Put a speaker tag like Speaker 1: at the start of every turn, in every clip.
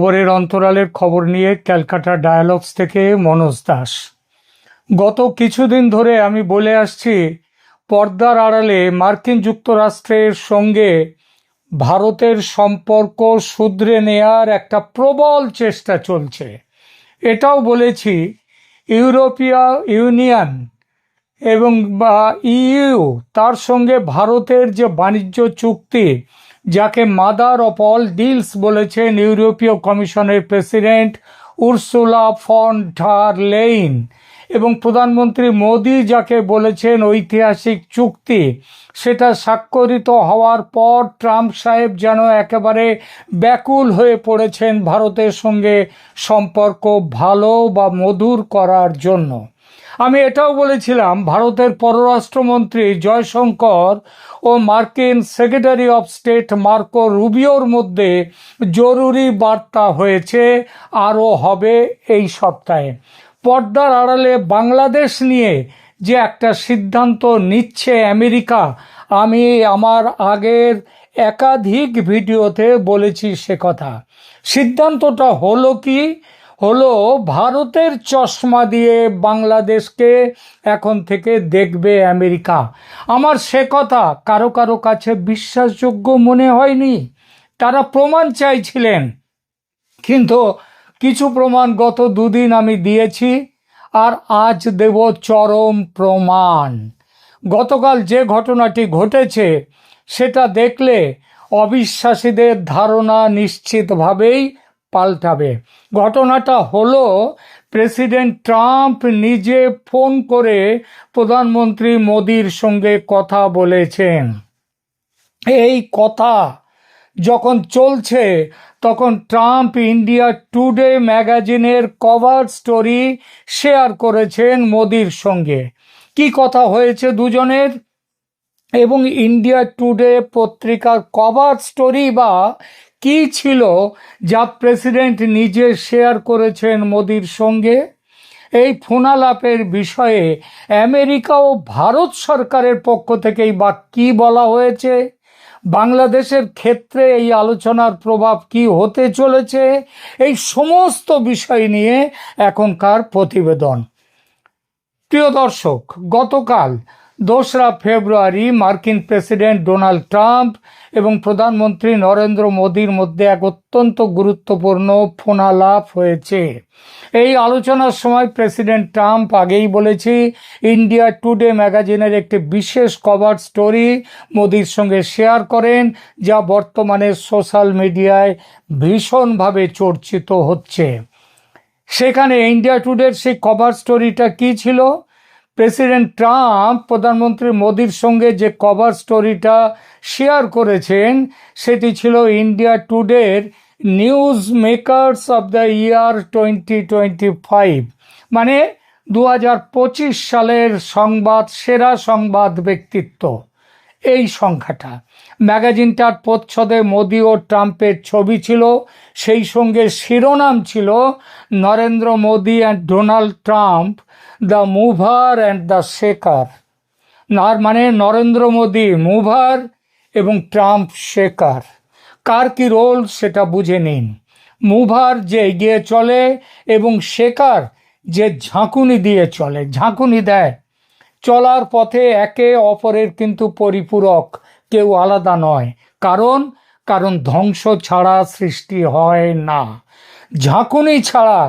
Speaker 1: খবরের অন্তরালের খবর নিয়ে ক্যালকাটা ডায়ালগস থেকে মনোজ দাস। গত কিছুদিন ধরে আমি বলে আসছি, পর্দার আড়ালে মার্কিন যুক্তরাষ্ট্রের সঙ্গে ভারতের সম্পর্ক শুধরে নেয়ার একটা প্রবল চেষ্টা চলছে। এটাও বলেছি ইউরোপীয় ইউনিয়ন এবং ইইউ তার সঙ্গে ভারতের যে বাণিজ্য চুক্তি, যাকে মাদার অফ অল ডিলস বলেছেন ইউরোপীয় কমিশনের president Ursula von der Leyen, এবং প্রধানমন্ত্রী মোদি যাকে বলেছেন ঐতিহাসিক চুক্তি, সেটা স্বাক্ষরিত হওয়ার পর ট্রাম্প সাহেব যেন একেবারে ব্যাকুল হয়ে পড়েছেন ভারতের সঙ্গে সম্পর্ক ভালো বা মধুর করার জন্য। আমি এটাও বলেছিলাম ভারতের পররাষ্ট্রমন্ত্রী জয়শঙ্কর ও মার্কিন সেক্রেটারি অফ স্টেট মার্কো রুবিওর মধ্যে জরুরি বার্তা হয়েছে, আরও হবে এই সপ্তাহে। পর্দার আড়ালে বাংলাদেশ নিয়ে যে একটা সিদ্ধান্ত নিচ্ছে আমেরিকা, আমি আমার আগের একাধিক ভিডিওতে বলেছি সে কথা। সিদ্ধান্তটা হলো কি? হলো ভারতের চশমা দিয়ে বাংলাদেশকে এখন থেকে দেখবে আমেরিকা। আমার সে কথা কারো কারো কাছে বিশ্বাসযোগ্য মনে হয়নি। তারা প্রমাণ চাইছিলেন, কিন্তু কিছু প্রমাণ গত দুদিন আমি দিয়েছি, আর আজ দেব চরম প্রমাণ। গতকাল যে ঘটনাটি ঘটেছে সেটা দেখলে অবিশ্বাসীদের ধারণা নিশ্চিতভাবেই পাল্টাবে। ঘটনাটা হলো, প্রেসিডেন্ট ট্রাম্প নিজে ফোন করে প্রধানমন্ত্রী মোদির সঙ্গে কথা বলেছেন। এই কথা যখন চলছে তখন ট্রাম্প ইন্ডিয়া টুডে ম্যাগাজিনের কভার স্টোরি শেয়ার করেছেন মোদির সঙ্গে। কি কথা হয়েছে দুজনের, এবং ইন্ডিয়া টুডে পত্রিকার কভার স্টোরি বা কি ছিল যা প্রেসিডেন্ট নিজে শেয়ার করেছেন মোদির সঙ্গে। এই ফোনালাপের বিষয়ে আমেরিকা ও ভারত সরকারের পক্ষ থেকেই বা কি বলা হয়েছে, বাংলাদেশের ক্ষেত্রে এই আলোচনার প্রভাব কি হতে চলেছে, এই সমস্ত বিষয় নিয়ে এখনকার প্রতিবেদন। প্রিয় দর্শক, গতকাল 2রা ফেব্রুয়ারি মার্কিন প্রেসিডেন্ট ডোনাল্ড ট্রাম্প এবং প্রধানমন্ত্রী নরেন্দ্র মোদির মধ্যে এক অত্যন্ত গুরুত্বপূর্ণ ফোনালাপ হয়েছে। এই আলোচনার সময় প্রেসিডেন্ট ট্রাম্প, আগেই বলেছি, ইন্ডিয়া টুডে ম্যাগাজিনের একটি বিশেষ কভার স্টোরি মোদির সঙ্গে শেয়ার করেন, যা বর্তমানে সোশ্যাল মিডিয়ায় ভীষণভাবে চর্চিত হচ্ছে। সেখানে ইন্ডিয়া টুডের সেই কভার স্টোরিটা কি ছিল? প্রেসিডেন্ট ট্রাম্প প্রধানমন্ত্রী মোদির সঙ্গে যে কভার স্টোরিটা শেয়ার করেছেন সেটি ছিল ইন্ডিয়া টুডের news makers of the year 2025, মানে 2025 সালের সেরা সংবাদ ব্যক্তিত্ব, এই সংখ্যাটা। ম্যাগাজিনটার প্রচ্ছদে মোদি ও ট্রাম্পের ছবি ছিল, সেই সঙ্গে শিরোনাম ছিল Narendra Modi and Donald Trump, the mover and the shaker. মানে নরেন্দ্র মোদি মুভার এবং ট্রাম্প শেকার। কার কি রোল সেটা বুঝে নিন। মুভার যে এগিয়ে চলে এবং শেকার যে ঝাঁকুনি দিয়ে চলে, ঝাঁকুনি দেয়। চলার পথে একে অপরের কিন্তু পরিপূরক, কেউ আলাদা নয়। কারণ ধ্বংস ছাড়া সৃষ্টি হয় না, ঝাঁকুনি ছাড়া,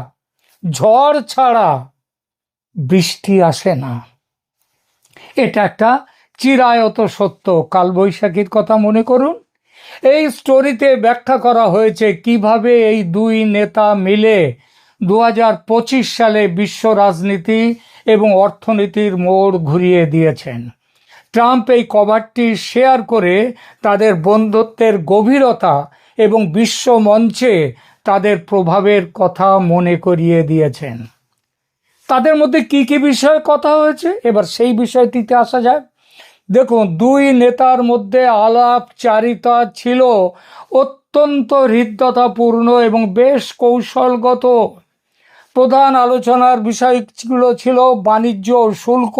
Speaker 1: ঝড় ছাড়া বৃষ্টি আসে না। এটা একটা চিরায়ত সত্য। কালবৈশাখীর কথা মনে করুন। এই স্টোরিতে ব্যাখ্যা করা হয়েছে কিভাবে এই দুই নেতা মিলে 2025 সালে বিশ্ব রাজনীতি এবং অর্থনীতির মোড় ঘুরিয়ে দিয়েছেন। ট্রাম্প এই কভারটি শেয়ার করে তাদের বন্ধুত্বের গভীরতা এবং বিশ্ব মঞ্চে তাদের প্রভাবের কথা মনে করিয়ে দিয়েছেন। তাদের মধ্যে কি কি বিষয়ে কথা হয়েছে, এবার সেই বিষয়টিতে আসা যাক। দেখুন, দুই নেতার মধ্যে আলাপচারিতা ছিল অত্যন্ত হৃদ্যতাপূর্ণ এবং বেশ কৌশলগত। প্রধান আলোচনার বিষয়গুলো ছিল বাণিজ্য ও শুল্ক।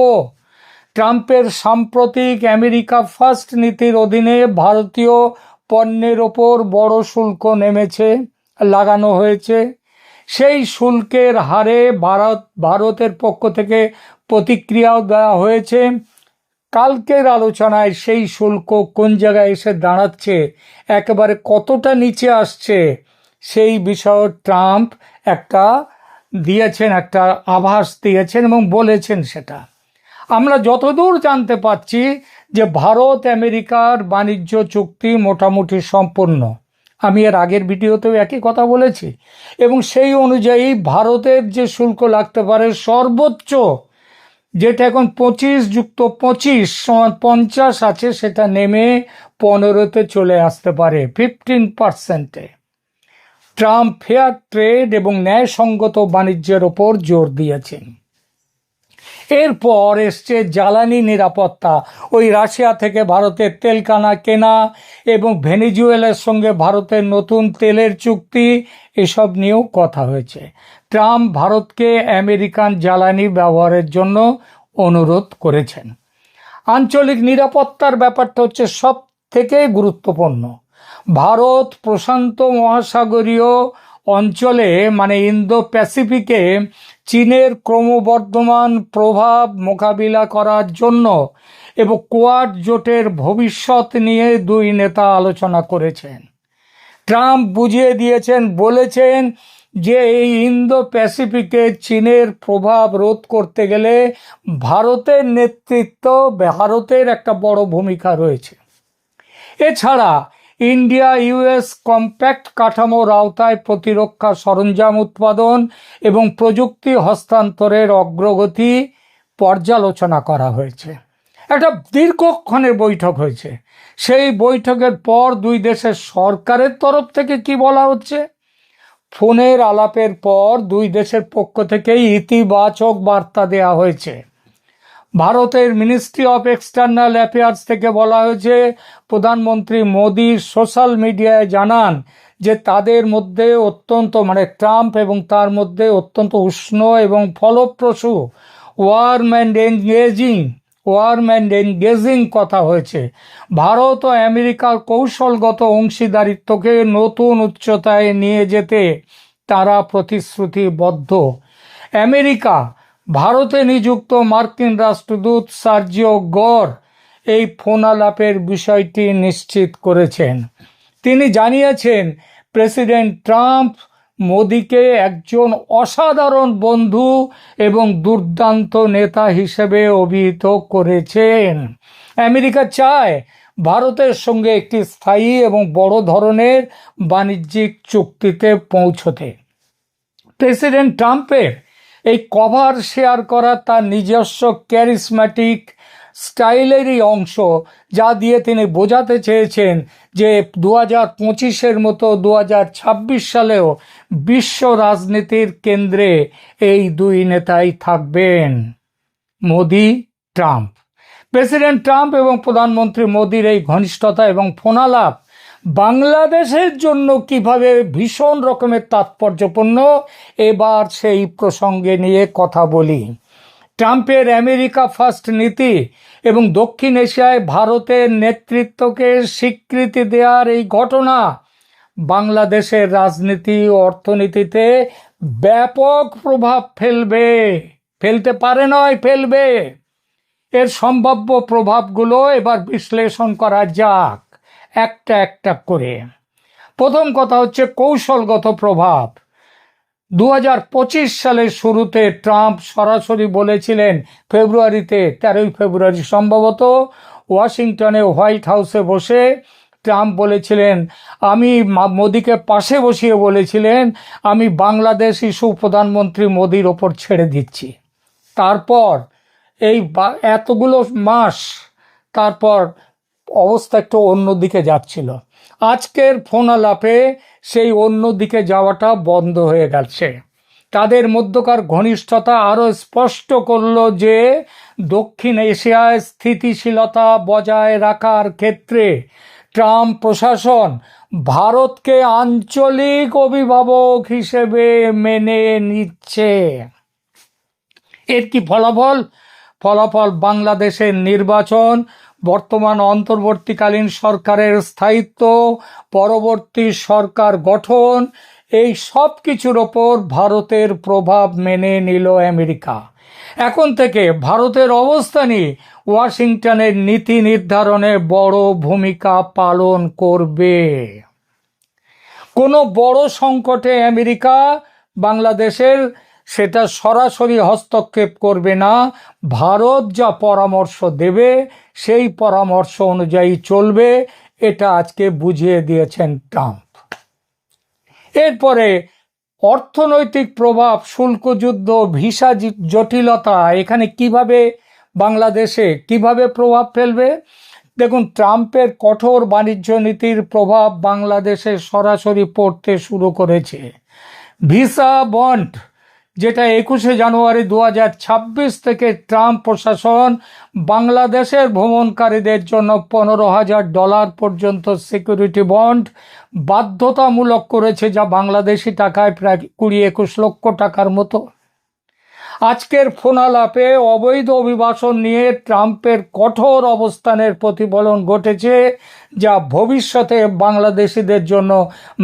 Speaker 1: ট্রাম্পের সাম্প্রতিক আমেরিকা ফার্স্ট নীতির অধীনে ভারতীয় পণ্যের ওপর বড় শুল্ক নেমেছে লাগানো হয়েছে। সেই শুল্কের হারে ভারতের পক্ষ থেকে প্রতিক্রিয়াও দেওয়া হয়েছে। কালকের আলোচনায় সেই শুল্ক কোন জায়গায় এসে দাঁড়াচ্ছে, একেবারে কতটা নিচে আসছে, সেই বিষয়ে ট্রাম্প একটা আভাস দিয়েছেন এবং বলেছেন সেটা। আমরা যতদূর জানতে পারছি যে ভারত আমেরিকার বাণিজ্য চুক্তি মোটামুটি সম্পূর্ণ। আমি এর আগের ভিডিওতেও একই কথা বলেছি, এবং সেই অনুযায়ী ভারতের যে শুল্ক লাগতে পারে সর্বোচ্চ, যেটা এখন 25+25=50 আছে, সেটা নেমে 15-তে চলে আসতে পারে, 15%-এ। ট্রাম্প ফেয়ার ট্রেড এবং ন্যায়সঙ্গত বাণিজ্যের ওপর জোর দিয়েছেন। এরপর এসছে জ্বালানি নিরাপত্তা, ওই রাশিয়া থেকে ভারতের তেল কেনা এবং ভেনেজুয়েলার সঙ্গে ভারতের নতুন তেলের চুক্তি, এসব নিয়েও কথা হয়েছে। ট্রাম্প ভারতকে আমেরিকান জ্বালানি ব্যবহারের জন্য অনুরোধ করেছেন। আঞ্চলিক নিরাপত্তার ব্যাপারটা হচ্ছে সব থেকে গুরুত্বপূর্ণ। ভারত প্রশান্ত মহাসাগরীয় অঞ্চলে মানে ইন্দো প্যাসিফিকে চীনের ক্রমবর্ধমান প্রভাব মোকাবিলা করার জন্য এবং কোয়াড জোটের ভবিষ্যৎ নিয়ে দুই নেতা আলোচনা করেছেন। ট্রাম্প বুঝিয়ে দিয়েছেন, বলেছেন যে এই ইন্দো প্যাসিফিকে চীনের প্রভাব রোধ করতে গেলে ভারতের ভারতের একটা বড় ভূমিকা রয়েছে। এছাড়া ইন্ডিয়া ইউএস কম্প্যাক্ট কাঠামোর আওতায় প্রতিরক্ষা সরঞ্জাম উৎপাদন এবং প্রযুক্তি হস্তান্তরের অগ্রগতি পর্যালোচনা করা হয়েছে। একটা দীর্ঘক্ষণের বৈঠক হয়েছে। সেই বৈঠকের পর দুই দেশের সরকারের তরফ থেকে কি বলা হচ্ছে, ফোনের আলাপের পর দুই দেশের পক্ষ থেকেই ইতিবাচক বার্তা দেওয়া হয়েছে। ভারতের মিনিস্ট্রি অফ এক্সটার্নাল অ্যাফেয়ার্স থেকে বলা হয়েছে, প্রধানমন্ত্রী মোদী সোশ্যাল মিডিয়ায় জানান যে তাদের মধ্যে ট্রাম্প এবং তার মধ্যে অত্যন্ত উষ্ণ এবং ফলপ্রসূ ওয়ার্ম অ্যান্ড এনগেজিং কথা হয়েছে। ভারত ও আমেরিকার কৌশলগত অংশীদারিত্বকে নতুন উচ্চতায় নিয়ে যেতে তারা প্রতিশ্রুতিবদ্ধ। আমেরিকা ভারতে নিযুক্ত মার্কিন রাষ্ট্রদূত সার্জিও গড় এই ফোনালাপের বিষয়টি নিশ্চিত করেছেন। তিনি জানিয়েছেন, প্রেসিডেন্ট ট্রাম্প মোদিকে একজন অসাধারণ বন্ধু এবং দুর্দান্ত নেতা হিসেবে অভিহিত করেছেন। আমেরিকা চায় ভারতের সঙ্গে একটি স্থায়ী এবং বড় ধরনের বাণিজ্যিক চুক্তিতে পৌঁছতে। প্রেসিডেন্ট ট্রাম্পের এই কভার শেয়ার করা তার নিজস্ব ক্যারিসম্যাটিক স্টাইলেরই অংশ, যা দিয়ে তিনি বোঝাতে চেয়েছেন যে 2025-এর মতো 2026 সালেও বিশ্ব রাজনীতির কেন্দ্রে এই দুই নেতাই থাকবেন, মোদি ট্রাম্প। প্রেসিডেন্ট ট্রাম্প এবং প্রধানমন্ত্রী মোদির এই ঘনিষ্ঠতা এবং ফোনালাপ বাংলাদেশের জন্য কিভাবে ভীষণ রকমের তাৎপর্যপূর্ণ, এবার সেই প্রসঙ্গে নিয়ে কথা বলি। ট্রাম্পের আমেরিকা ফার্স্ট নীতি এবং দক্ষিণ এশিয়ায় ভারতের নেতৃত্বকে স্বীকৃতি দেওয়ার এই ঘটনা বাংলাদেশের রাজনীতি ও অর্থনীতিতে ব্যাপক প্রভাব ফেলবে। এর সম্ভাব্য প্রভাবগুলো এবার বিশ্লেষণ করা যাক একটা একটা করে। প্রথম কথা হচ্ছে কৌশলগত প্রভাব। 2025 সালের শুরুতে ট্রাম্প সরাসরি বলেছিলেন, 13 ফেব্রুয়ারি সম্ভবত ওয়াশিংটনে হোয়াইট হাউসে বসে ট্রাম্প বলেছিলেন, মোদিকে পাশে বসিয়ে বলেছিলেন, আমি বাংলাদেশ ইস্যু প্রধানমন্ত্রী মোদির ওপর ছেড়ে দিচ্ছি। তারপর এই এতগুলো মাস তারপর অবস্থা একটু অন্যদিকে যাচ্ছিল। আজকের ফোনালাপে সেই অন্যদিকে যাওয়াটা বন্ধ হয়ে গেছে। তাদের মধ্যকার ঘনিষ্ঠতা আরও স্পষ্ট করল যে দক্ষিণ এশিয়ায় স্থিতিশীলতা বজায় রাখার ক্ষেত্রে ট্রাম্প প্রশাসন ভারতকে আঞ্চলিক অভিভাবক হিসেবে মেনে নিচ্ছে। এর কি ফলাফল বাংলাদেশের নির্বাচন, বর্তমান অন্তর্বর্তীকালীন সরকারের স্থায়িত্ব, পরবর্তী সরকার গঠন এই সব কিছুর ওপর ভারতের প্রভাব মেনে নিল আমেরিকা। এখন থেকে ভারতের অবস্থানই ওয়াশিংটনের নীতি নির্ধারণে বড় ভূমিকা পালন করবে। কোনো বড় সংকটে আমেরিকা বাংলাদেশের সেটা সরাসরি হস্তক্ষেপ করবে না, ভারত যা পরামর্শ দেবে সেই পরামর্শ অনুযায়ী চলবে, এটা আজকে বুঝিয়ে দিয়েছেন ট্রাম্প। এরপরে অর্থনৈতিক প্রভাব, শুল্ক যুদ্ধ, ভিসা জটিলতা এখানে কিভাবে বাংলাদেশে কিভাবে প্রভাব ফেলবে। দেখুন, ট্রাম্পের কঠোর বাণিজ্য নীতির প্রভাব বাংলাদেশে সরাসরি পড়তে শুরু করেছে। ভিসা বন্ড, যেটা 21শে জানুয়ারি 2026 থেকে ট্রাম্প প্রশাসন বাংলাদেশের ভ্রমণকারীদের জন্য $15,000 পর্যন্ত সিকিউরিটি বন্ড বাধ্যতামূলক করেছে, যা বাংলাদেশি টাকায় প্রায় 20-21 লক্ষ টাকার মতো। আজকের ফোনালাপে অবৈধ অভিবাসন নিয়ে ট্রাম্পের কঠোর অবস্থানের প্রতিফলন ঘটেছে, যা ভবিষ্যতে বাংলাদেশিদের জন্য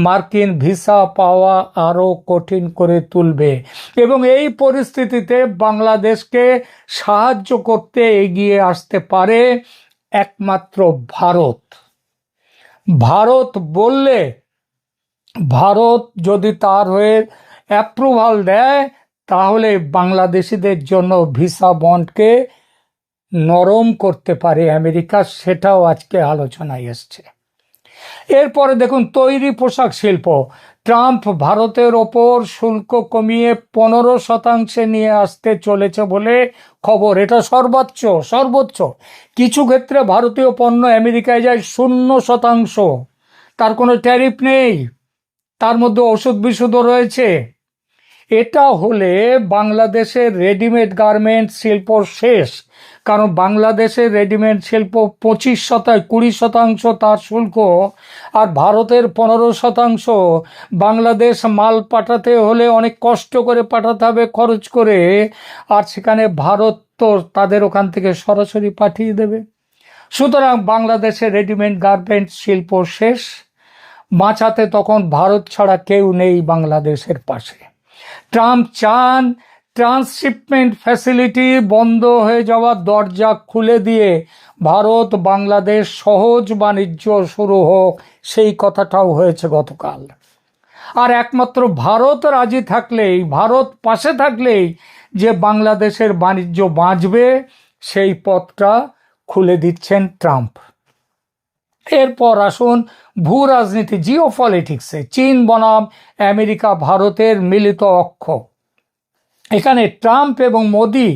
Speaker 1: মার্কিন ভিসা পাওয়া আরও কঠিন করে তুলবে। এবং এই পরিস্থিতিতে বাংলাদেশকে সাহায্য করতে এগিয়ে আসতে পারে একমাত্র ভারত। ভারত বললে, ভারত যদি তার হয়ে অ্যাপ্রুভাল দেয়, তাহলে বাংলাদেশিদের জন্য ভিসা বন্ডকে নরম করতে পারে আমেরিকা, সেটাও আজকে আলোচনায় এসছে। এরপরে দেখুন, তৈরি পোশাক শিল্প, ট্রাম্প ভারতের ওপর শুল্ক কমিয়ে 15% নিয়ে আসতে চলেছে বলে খবর। এটা সর্বোচ্চ। কিছু ক্ষেত্রে ভারতীয় পণ্য আমেরিকায় যায় 0%, তার কোনো ট্যারিফ নেই, তার মধ্যে ওষুধ বিশুদ্ধ রয়েছে। এটা হলে বাংলাদেশের রেডিমেড গার্মেন্টস শিল্প শেষ, কারণ বাংলাদেশের রেডিমেড শিল্প 20% তার শুল্ক, আর ভারতের 15%। বাংলাদেশ মাল পাঠাতে হলে অনেক কষ্ট করে পাঠাতে হবে, খরচ করে, আর সেখানে ভারত তো তাদের ওখান থেকে সরাসরি পাঠিয়ে দেবে। সুতরাং বাংলাদেশের রেডিমেড গার্মেন্টস শিল্প শেষ, বাঁচাতে তখন ভারত ছাড়া কেউ নেই বাংলাদেশের পাশে। ট্রাম্প চান ট্রান্সশিপমেন্ট ফ্যাসিলিটি বন্ধ হয়ে যাওয়ার দরজা খুলে দিয়ে ভারত বাংলাদেশ সহজ বাণিজ্য শুরু হোক, সেই কথাটাও হয়েছে গতকাল। আর একমাত্র ভারত রাজি থাকলেই, ভারত পাশে থাকলেই যে বাংলাদেশের বাণিজ্য বাঁচবে, সেই পথটা খুলে দিচ্ছেন ট্রাম্প। এরপর আসুন ভূ রাজনীতি, জিওপলিটিক্সে চীন বনাম আমেরিকা ভারতের মিলিত অক্ষ। এখানে ট্রাম্প এবং মোদি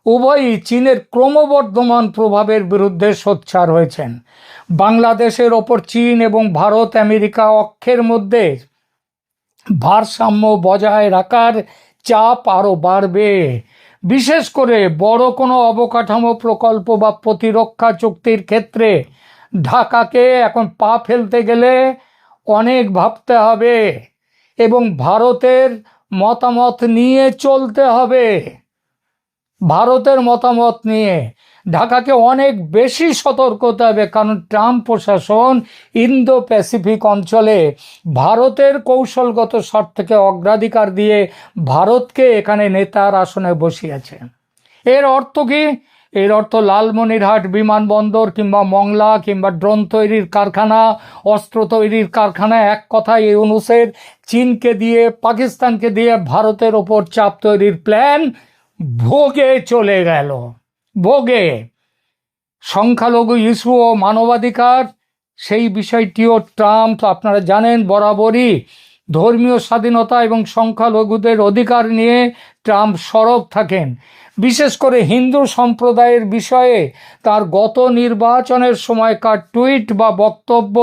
Speaker 1: উভয়ই চীনের ক্রমবর্ধমান প্রভাবের বিরুদ্ধে সোচ্চার হয়েছেন। বাংলাদেশের ওপর চীন এবং ভারত আমেরিকা অক্ষের মধ্যে ভারসাম্য বজায় রাখার চাপ আরও বাড়বে। বিশেষ করে বড় কোনো অবকাঠামো প্রকল্প বা প্রতিরক্ষা চুক্তির ক্ষেত্রে ঢাকাকে এখন পা ফেলতে গেলে অনেক ভাবতে হবে এবং ভারতের মতামত নিয়ে চলতে হবে। ভারতের মতামত নিয়ে ঢাকাকে অনেক বেশি সতর্ক হতে হবে, কারণ ট্রাম্প প্রশাসন ইন্দো প্যাসিফিক অঞ্চলে ভারতের কৌশলগত স্বার্থকে অগ্রাধিকার দিয়ে ভারতকে এখানে নেতার আসনে বসিয়েছে। এর অর্থ কি? এর অর্থ লালমনিরহাট বিমানবন্দর কিংবা মংলা কিংবা ড্রোন তৈরির কারখানা, অস্ত্র তৈরির কারখানা, এক কথায় ইউনূসের চীনকে দিয়ে, পাকিস্তানকে দিয়ে ভারতের ওপর চাপ তৈরির প্ল্যান ভোগে চলে গেল। ভোগে সংখ্যালঘু ইস্যু ও মানবাধিকার, সেই বিষয়টিও ট্রাম্প, আপনারা জানেন, বরাবরই ধর্মীয় স্বাধীনতা এবং সংখ্যালঘুদের অধিকার নিয়ে ট্রাম্প সরব থাকেন। বিশেষ করে হিন্দু সম্প্রদায়ের বিষয়ে তার গত নির্বাচনের সময়কার টুইট বা বক্তব্য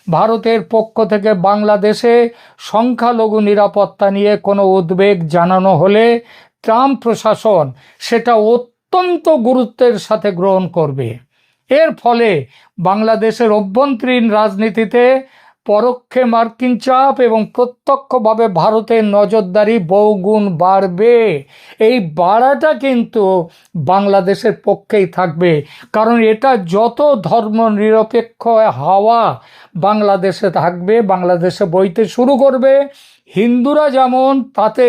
Speaker 1: ভারতের পক্ষ থেকে বাংলাদেশে সংখ্যালঘু নিরাপত্তা নিয়ে কোনো উদ্বেগ জানানো হলে ট্রাম্প প্রশাসন সেটা অত্যন্ত গুরুত্বের সাথে গ্রহণ করবে। এর ফলে বাংলাদেশের অভ্যন্তরীণ রাজনীতিতে পরোক্ষে মার্কিন চাপ এবং প্রত্যক্ষভাবে ভারতের নজরদারি বহুগুণ বাড়বে। এই বাড়াটা কিন্তু বাংলাদেশের পক্ষেই থাকবে, কারণ এটা যত ধর্মনিরপেক্ষ হাওয়া বাংলাদেশে থাকবে, বাংলাদেশে বইতে শুরু করবে, হিন্দুরা যেমন তাতে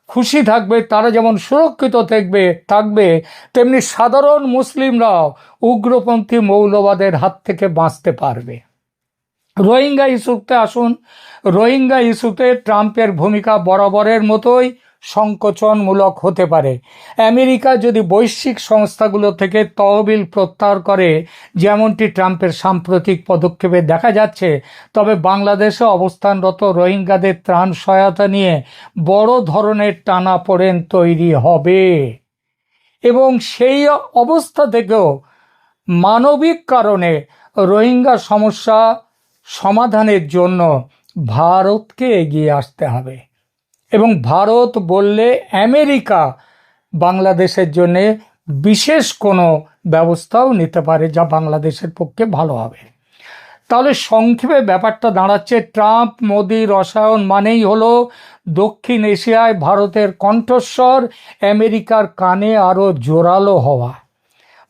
Speaker 1: খুশি থাকবে, তারা যেমন সুরক্ষিত থাকবে, তেমনি সাধারণ মুসলিমরাও উগ্রপন্থী মৌলবাদের হাত থেকে বাঁচতে পারবে। রোহিঙ্গা ইস্যুতে আসুন। রোহিঙ্গা ইস্যুতে ট্রাম্পের ভূমিকা বরাবরের মতোই সংকোচনমূলক হতে পারে। আমেরিকা যদি বৈশ্বিক সংস্থাগুলো থেকে তহবিল প্রত্যাহার করে, যেমনটি ট্রাম্পের সাম্প্রতিক পদক্ষেপে দেখা যাচ্ছে, তবে বাংলাদেশে অবস্থানরত রোহিঙ্গাদের ত্রাণ সহায়তা নিয়ে বড় ধরনের টানাপোড়েন তৈরি হবে। এবং সেই অবস্থা থেকেও মানবিক কারণে রোহিঙ্গা সমস্যা সমাধানের জন্য ভারতকে এগিয়ে আসতে হবে। এবং ভারত বললে আমেরিকা বাংলাদেশের জন্যে বিশেষ কোনো ব্যবস্থাও নিতে পারে, যা বাংলাদেশের পক্ষে ভালো হবে। তাহলে সংক্ষেপে ব্যাপারটা দাঁড়াচ্ছে, ট্রাম্প মোদি রসায়ন মানেই হলো দক্ষিণ এশিয়ায় ভারতের কণ্ঠস্বর আমেরিকার কানে আরও জোরালো হওয়া।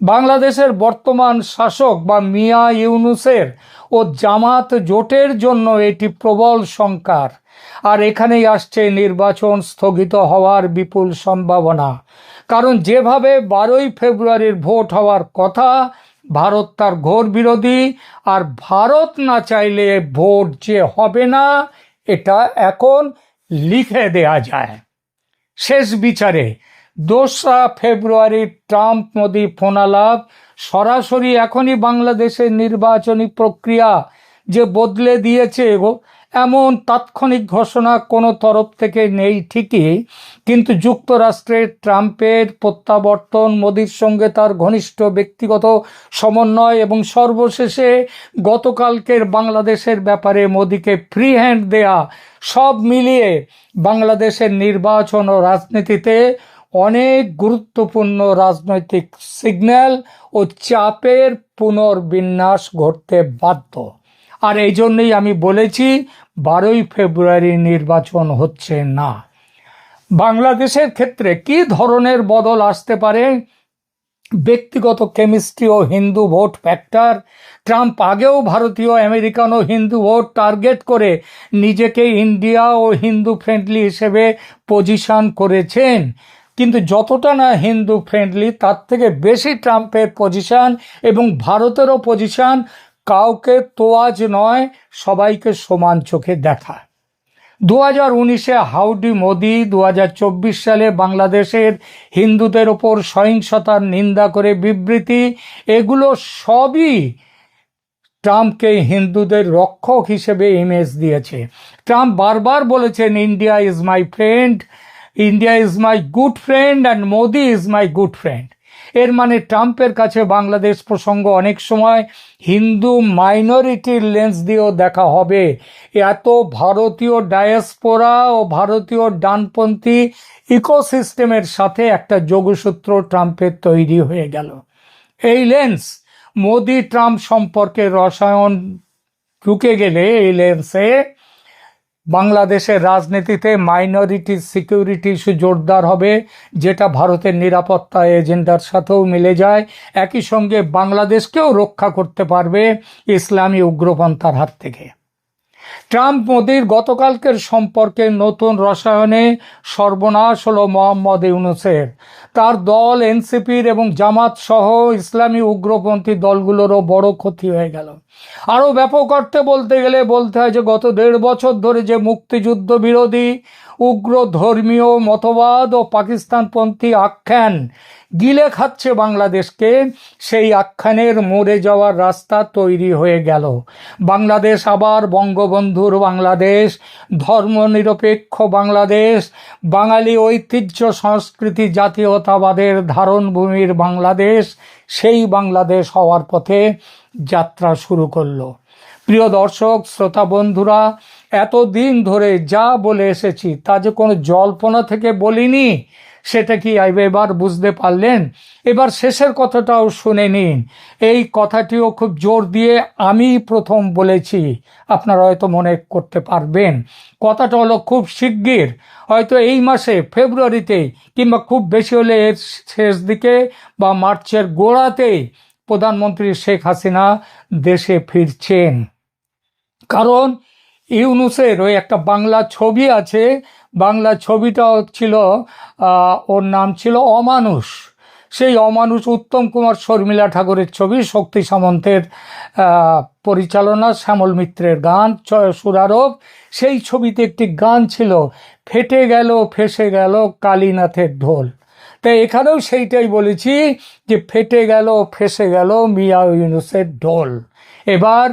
Speaker 1: বাংলাদেশের বর্তমান শাসক বা মিয়া ইউনুসের ও জামাত জোটের জন্য এটি প্রবল সংকার। আর এখানেই আসছে নির্বাচন স্থগিত হওয়ার বিপুল সম্ভাবনা। কারণ যেভাবে 12ই ফেব্রুয়ারির ভোট হওয়ার কথা, ভারত তার ঘোর বিরোধী। আর ভারত না চাইলে ভোট যে হবে না, এটা এখন লিখে দেয়া যায়। শেষ বিচারে 2রা ফেব্রুয়ারি ট্রাম্প মোদি ফোনালাপ সরাসরি এখনই বাংলাদেশের নির্বাচনী প্রক্রিয়া যে বদলে দিয়েছে, এমন তাৎক্ষণিক ঘোষণা কোনো তরফ থেকে নেই ঠিকই, কিন্তু যুক্তরাষ্ট্রের ট্রাম্পের প্রত্যাবর্তন, মোদির সঙ্গে তার ঘনিষ্ঠ ব্যক্তিগত সমন্বয় এবং সর্বশেষে গতকালকের বাংলাদেশের ব্যাপারে মোদিকে ফ্রি হ্যান্ড দেয়া, সব মিলিয়ে বাংলাদেশের নির্বাচন ও রাজনীতিতে অনেক গুরুত্বপূর্ণ রাজনৈতিক সিগন্যাল ও চাপের পুনর্বিন্যাস ঘটতে বাধ্য। আর এই জন্যই আমি বলেছি 12ই ফেব্রুয়ারি নির্বাচন হচ্ছে না। বাংলাদেশের ক্ষেত্রে কি ধরনের বদল আসতে পারে? ব্যক্তিগত কেমিস্ট্রি ও হিন্দু ভোট ফ্যাক্টর। ট্রাম্প আগেও ভারতীয়, আমেরিকান ও হিন্দু ভোট টার্গেট করে নিজেকে ইন্ডিয়া ও হিন্দু ফ্রেন্ডলি হিসেবে পজিশন করেছেন, কিন্তু যতটা না হিন্দু ফ্রেন্ডলি, তার থেকে বেশি ট্রাম্পের পজিশন এবং ভারতেরও পজিশন কাউকে তোয়াজ নয়, সবাইকে সমান চোখে দেখা। 2019-এ হাউডি মোদি, 2024 সালে বাংলাদেশের হিন্দুদের ওপর সহিংসতার নিন্দা করে বিবৃতি, এগুলো সবই ট্রাম্পকে হিন্দুদের রক্ষক হিসেবে ইমেজ দিয়েছে। ট্রাম্প বারবার বলেছেন, India is my friend, India is my good friend and Modi is my good friend. এর মানে ট্রাম্পের কাছে বাংলাদেশ প্রসঙ্গ অনেক সময় হিন্দু মাইনরিটির লেন্স দিয়েও দেখা হবে। এত ভারতীয় ডায়াসপোরা ও ভারতীয় ডানপন্থী ইকোসিস্টেমের সাথে একটা যোগসূত্র ট্রাম্পের তৈরি হয়ে গেল। এই লেন্স মোদি ট্রাম্প সম্পর্কে রসায়ন ঢুকে গেলে, এই লেন্সে বাংলাদেশের রাজনীতিতে মাইনরিটি সিকিউরিটি ইস্যু জোরদার হবে, যেটা ভারতের নিরাপত্তা এজেন্ডার সাথেও মিলে যায়। একই সঙ্গে বাংলাদেশকেও রক্ষা করতে পারবে ইসলামী উগ্রপন্থার হাত থেকে। ট্রাম্প মোদির গতকালকের সম্পর্কে নতুন রসায়নে সর্বনাশ হলো মোহাম্মদ ইউনুসের। তার দল, এনসিপির এবং জামাত সহ ইসলামী উগ্রপন্থী দলগুলোরও বড় ক্ষতি হয়ে গেল। আরও ব্যাপক অর্থে বলতে হয় যে গত 1.5 বছর ধরে যে মুক্তিযুদ্ধ বিরোধী, উগ্র ধর্মীয় মতবাদ ও পাকিস্তানপন্থী আখ্যান গিলে খাচ্ছে বাংলাদেশকে, সেই আখ্যানের মরে যাওয়ার রাস্তা তৈরি হয়ে গেল। বাংলাদেশ আবার বঙ্গবন্ধুর বাংলাদেশ, ধর্মনিরপেক্ষ বাংলাদেশ, বাঙালি ঐতিহ্য সংস্কৃতি জাতীয়তাবাদের ধারণভূমির বাংলাদেশ, সেই বাংলাদেশ হওয়ার পথে যাত্রা শুরু করলো। প্রিয় দর্শক, শ্রোতা বন্ধুরা, এতদিন ধরে যা বলে এসেছি তা যে কোনো জল্পনা থেকে বলিনি, সেটা কি এবার বুঝতে পারলেন? এবার শেষের কথাটাও শুনে নিন। এই কথাটিও খুব জোর দিয়ে আমি প্রথম বলেছি, আপনারা হয়তো মনে করতে পারবেন। কথাটা হলো, খুব শিগগির, হয়তো এই মাসে ফেব্রুয়ারিতেই, কিংবা খুব বেশি হলে এর শেষ দিকে বা মার্চের গোড়াতেই প্রধানমন্ত্রী শেখ হাসিনা দেশে ফিরছেন। কারণ ইউনূসের ওই একটা বাংলা ছবি আছে, বাংলা ছবিটা ছিল ওর নাম ছিল অমানুষ। সেই অমানুষ উত্তম কুমার শর্মিলা ঠাকুরের ছবি, শক্তি সামন্তের পরিচালনা, শ্যামল মিত্রের গান, সুরারোপ। সেই ছবিতে একটি গান ছিল, ফেটে গেল ফেসে গেল কালীনাথের ঢোল। তাই এখানেও সেইটাই বলেছি যে ফেটে গেল ফেসে গেল মিয়া ইউনূসের ঢোল। এবার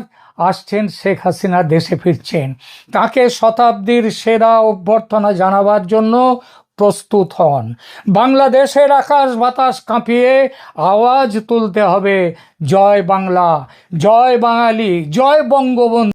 Speaker 1: আসছেন শেখ হাসিনা, দেশে ফিরছেন, তাকে শতাব্দীর সেরা অভ্যর্থনা জানাবার জন্য প্রস্তুত হন। বাংলাদেশের আকাশ বাতাস কাঁপিয়ে আওয়াজ তুলতে হবে, জয় বাংলা, জয় বাঙালি, জয় বঙ্গবন্ধু।